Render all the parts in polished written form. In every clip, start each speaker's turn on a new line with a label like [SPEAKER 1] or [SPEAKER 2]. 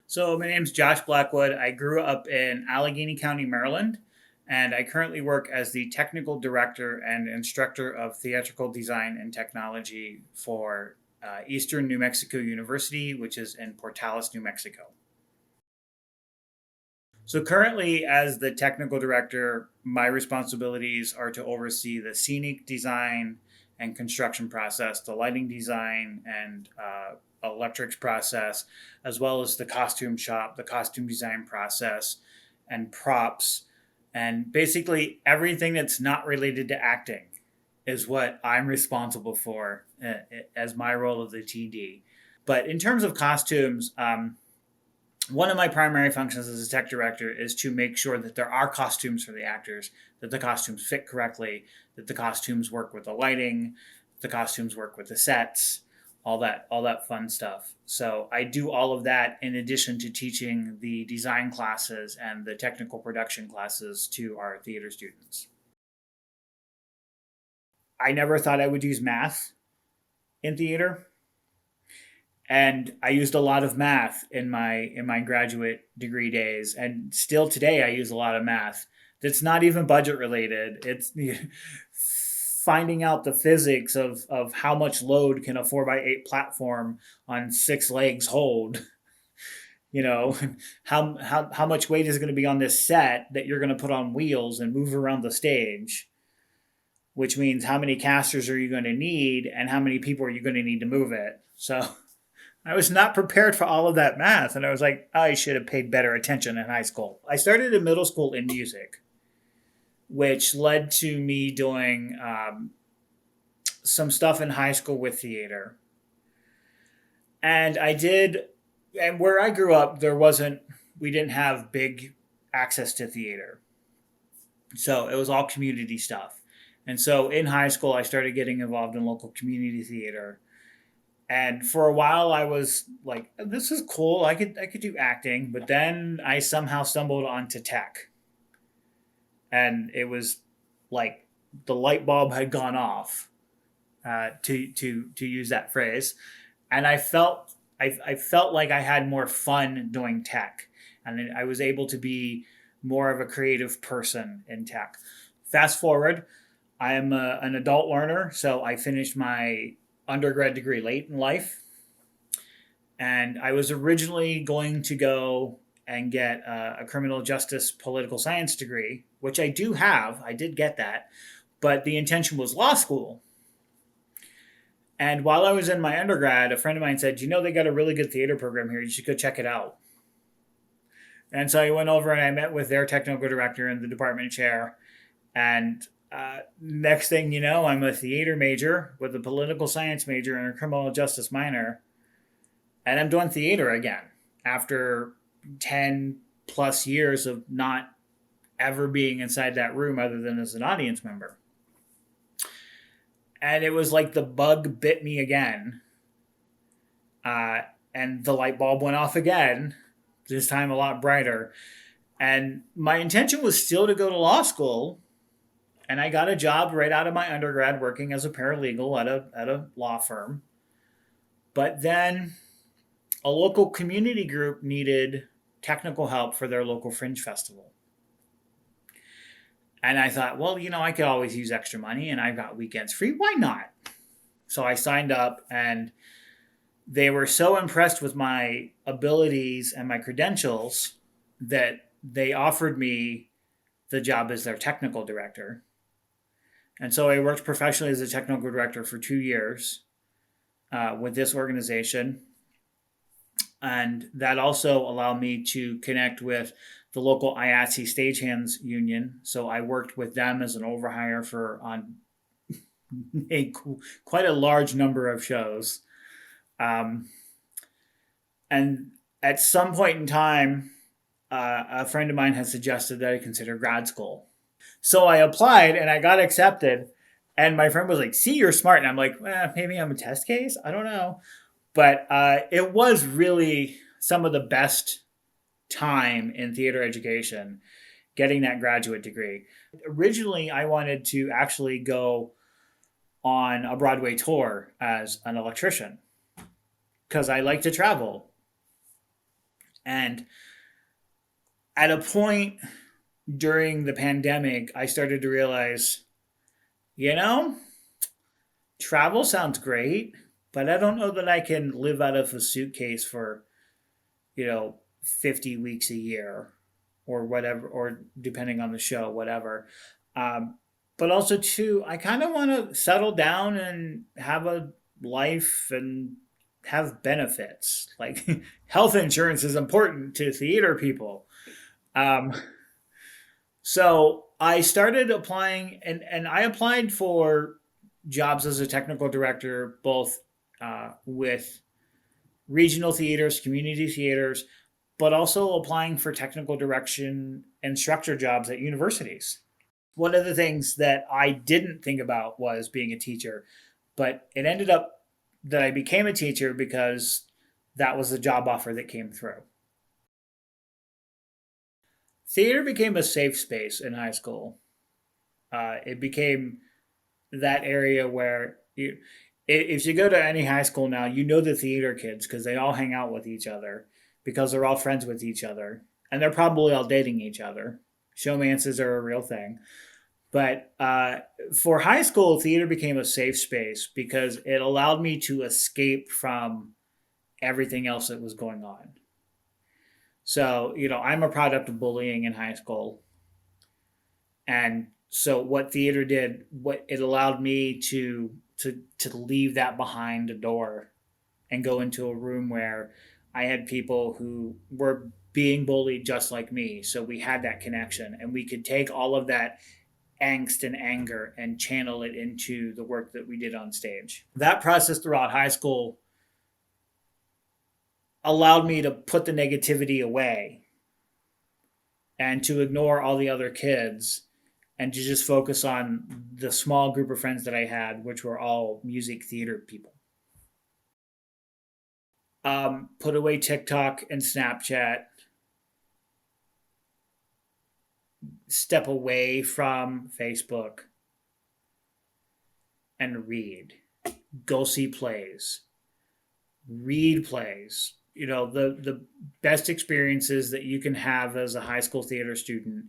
[SPEAKER 1] So my name's Josh Blackwood. I grew up in Allegheny County, Maryland, and I currently work as the technical director and instructor of theatrical design and technology for Eastern New Mexico University, which is in Portales, New Mexico. So currently, as the technical director, my responsibilities are to oversee the scenic design and construction process, the lighting design and electrics process, as well as the costume shop, the costume design process, and props, and basically everything that's not related to acting is what I'm responsible for as my role of the TD. But in terms of costumes, one of my primary functions as a tech director is to make sure that there are costumes for the actors, that the costumes fit correctly, that the costumes work with the lighting, the costumes work with the sets, all that fun stuff. So I do all of that in addition to teaching the design classes and the technical production classes to our theater students. I never thought I would use math in theater, and I used a lot of math in my graduate degree days, and still today I use a lot of math. That's not even budget related. It's finding out the physics of how much load can a 4x8 platform on six legs hold. You know, how much weight is going to be on this set that you're going to put on wheels and move around the stage, which means how many casters are you going to need and how many people are you going to need to move it. So I was not prepared for all of that math. And I was like, I should have paid better attention in high school. I started in middle school in music, which led to me doing some stuff in high school with theater. And and where I grew up, we didn't have big access to theater. So it was all community stuff. And so in high school, I started getting involved in local community theater. And for a while, I was like, "This is cool. I could do acting." But then I somehow stumbled onto tech, and it was like the light bulb had gone off, to use that phrase, and I felt like I had more fun doing tech, and I was able to be more of a creative person in tech. Fast forward, I am an adult learner, so I finished my undergrad degree late in life. And I was originally going to go and get a criminal justice political science degree, which I do have. I did get that. But the intention was law school. And while I was in my undergrad, a friend of mine said, they got a really good theater program here. You should go check it out. And so I went over and I met with their technical director and the department chair. And next thing you know, I'm a theater major with a political science major and a criminal justice minor. And I'm doing theater again after 10 plus years of not ever being inside that room other than as an audience member. And it was like the bug bit me again. And the light bulb went off again, this time a lot brighter. And my intention was still to go to law school. And I got a job right out of my undergrad working as a paralegal at a law firm. But then a local community group needed technical help for their local fringe festival. And I thought, well, I could always use extra money and I've got weekends free. Why not? So I signed up, and they were so impressed with my abilities and my credentials that they offered me the job as their technical director. And so I worked professionally as a technical director for 2 years with this organization. And that also allowed me to connect with the local IATSE Stagehands Union. So I worked with them as an overhire on quite a large number of shows. And at some point in time, a friend of mine had suggested that I consider grad school. So I applied and I got accepted. And my friend was like, "See, you're smart." And I'm like, maybe I'm a test case. I don't know. But it was really some of the best time in theater education, getting that graduate degree. Originally, I wanted to actually go on a Broadway tour as an electrician because I like to travel. And at a point during the pandemic, I started to realize, you know, travel sounds great, but I don't know that I can live out of a suitcase for, 50 weeks a year or whatever, or depending on the show, whatever. Um, but also, too, I kind of want to settle down and have a life and have benefits. Like health insurance is important to theater people. Um, so I started applying, and I applied for jobs as a technical director, both with regional theaters, community theaters, but also applying for technical direction instructor jobs at universities. One of the things that I didn't think about was being a teacher, but it ended up that I became a teacher because that was the job offer that came through. Theater became a safe space in high school. It became that area where if you go to any high school now, you know the theater kids because they all hang out with each other because they're all friends with each other and they're probably all dating each other. Showmances are a real thing. But for high school, theater became a safe space because it allowed me to escape from everything else that was going on. So, I'm a product of bullying in high school. And so what theater did, what it allowed me to leave that behind a door and go into a room where I had people who were being bullied just like me. So we had that connection and we could take all of that angst and anger and channel it into the work that we did on stage. That process throughout high school allowed me to put the negativity away and to ignore all the other kids and to just focus on the small group of friends that I had, which were all music theater people. Put away TikTok and Snapchat, step away from Facebook, and read. Go see plays, read plays. The best experiences that you can have as a high school theater student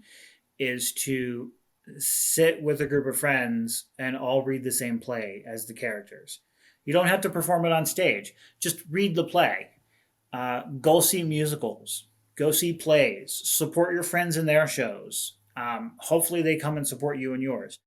[SPEAKER 1] is to sit with a group of friends and all read the same play as the characters. You don't have to perform it on stage. Just read the play. Go see musicals. Go see plays. Support your friends in their shows. Hopefully, they come and support you in yours.